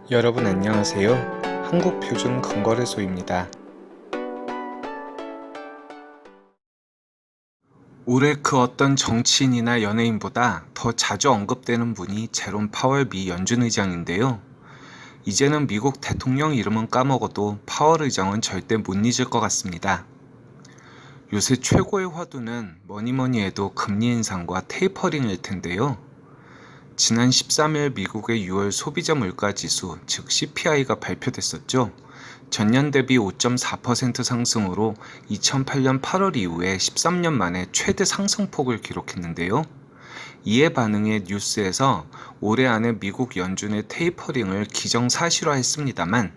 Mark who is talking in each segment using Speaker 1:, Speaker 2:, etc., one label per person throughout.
Speaker 1: 여러분 안녕하세요. 한국표준건거래소입니다. 올해 그 어떤 정치인이나 연예인보다 더 자주 언급되는 분이 제롬 파월 미 연준 의장인데요. 이제는 미국 대통령 이름은 까먹어도 파월 의장은 절대 못 잊을 것 같습니다. 요새 최고의 화두는 뭐니뭐니 해도 금리 인상과 테이퍼링일 텐데요. 지난 13일 미국의 6월 소비자 물가지수, 즉 CPI가 발표됐었죠. 전년 대비 5.4% 상승으로 2008년 8월 이후에 13년 만에 최대 상승폭을 기록했는데요. 이에 반응해 뉴스에서 올해 안에 미국 연준의 테이퍼링을 기정사실화했습니다만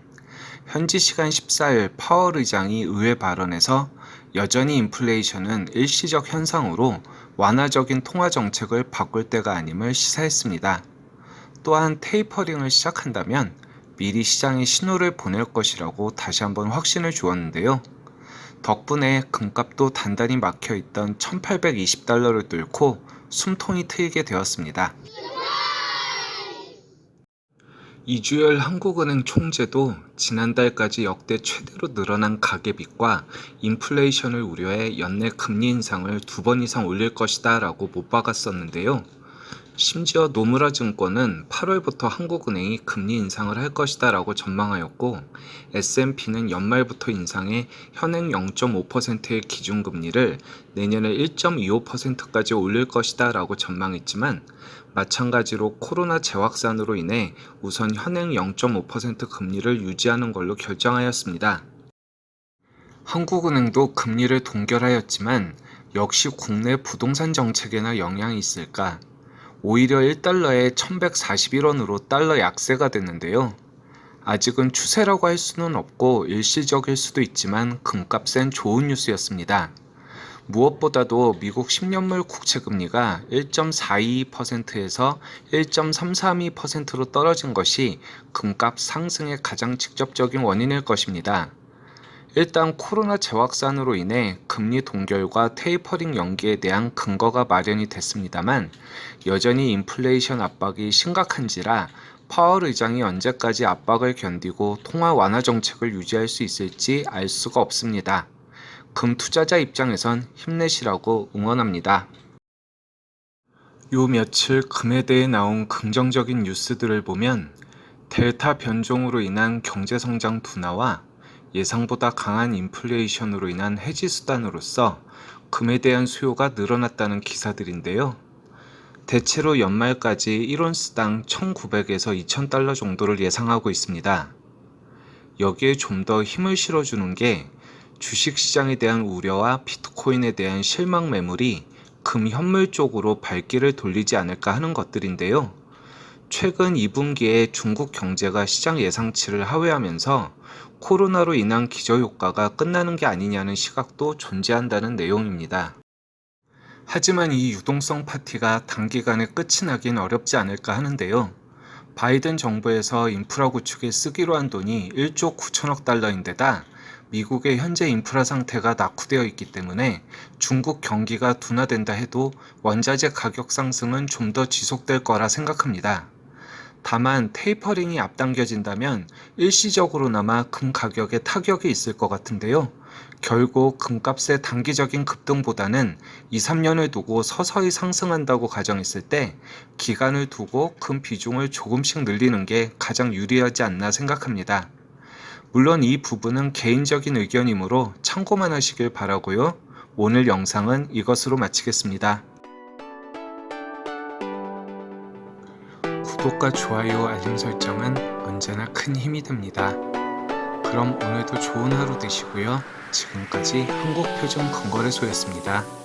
Speaker 1: 현지 시간 14일 파월 의장이 의회 발언에서 여전히 인플레이션은 일시적 현상으로 완화적인 통화 정책을 바꿀 때가 아님을 시사했습니다. 또한 테이퍼링을 시작한다면 미리 시장에 신호를 보낼 것이라고 다시 한번 확신을 주었는데요. 덕분에 금값도 단단히 막혀있던 1820달러를 뚫고 숨통이 트이게 되었습니다. 이주열 한국은행 총재도 지난달까지 역대 최대로 늘어난 가계빚과 인플레이션을 우려해 연내 금리 인상을 2번 이상 올릴 것이다 라고 못 박았었는데요. 심지어 노무라 증권은 8월부터 한국은행이 금리 인상을 할 것이다 라고 전망하였고 S&P는 연말부터 인상해 현행 0.5%의 기준금리를 내년에 1.25%까지 올릴 것이다 라고 전망했지만 마찬가지로 코로나 재확산으로 인해 우선 현행 0.5% 금리를 유지하는 걸로 결정하였습니다. 한국은행도 금리를 동결하였지만 역시 국내 부동산 정책에나 영향이 있을까? 오히려 1달러에 1141원으로 달러 약세가 됐는데요. 아직은 추세라고 할 수는 없고 일시적일 수도 있지만 금값엔 좋은 뉴스였습니다. 무엇보다도 미국 10년물 국채금리가 1.422%에서 1.332%로 떨어진 것이 금값 상승의 가장 직접적인 원인일 것입니다. 일단 코로나 재확산으로 인해 금리 동결과 테이퍼링 연기에 대한 근거가 마련이 됐습니다만 여전히 인플레이션 압박이 심각한지라 파월 의장이 언제까지 압박을 견디고 통화 완화 정책을 유지할 수 있을지 알 수가 없습니다. 금 투자자 입장에선 힘내시라고 응원합니다. 요 며칠 금에 대해 나온 긍정적인 뉴스들을 보면 델타 변종으로 인한 경제성장 둔화와 예상보다 강한 인플레이션으로 인한 해지 수단으로서 금에 대한 수요가 늘어났다는 기사들인데요. 대체로 연말까지 1온스당 1,900에서 2,000달러 정도를 예상하고 있습니다. 여기에 좀 더 힘을 실어주는 게 주식시장에 대한 우려와 비트코인에 대한 실망 매물이 금 현물 쪽으로 발길을 돌리지 않을까 하는 것들인데요. 최근 2분기에 중국 경제가 시장 예상치를 하회하면서 코로나로 인한 기저효과가 끝나는 게 아니냐는 시각도 존재한다는 내용입니다. 하지만 이 유동성 파티가 단기간에 끝이 나긴 어렵지 않을까 하는데요. 바이든 정부에서 인프라 구축에 쓰기로 한 돈이 1조 9천억 달러인데다 미국의 현재 인프라 상태가 낙후되어 있기 때문에 중국 경기가 둔화된다 해도 원자재 가격 상승은 좀 더 지속될 거라 생각합니다. 다만 테이퍼링이 앞당겨진다면 일시적으로나마 금 가격에 타격이 있을 것 같은데요. 결국 금값의 단기적인 급등보다는 2, 3년을 두고 서서히 상승한다고 가정했을 때 기간을 두고 금 비중을 조금씩 늘리는 게 가장 유리하지 않나 생각합니다. 물론 이 부분은 개인적인 의견이므로 참고만 하시길 바라고요. 오늘 영상은 이것으로 마치겠습니다. 구독과 좋아요, 알림 설정은 언제나 큰 힘이 됩니다. 그럼 오늘도 좋은 하루 되시고요. 지금까지 한국표준건거래소였습니다.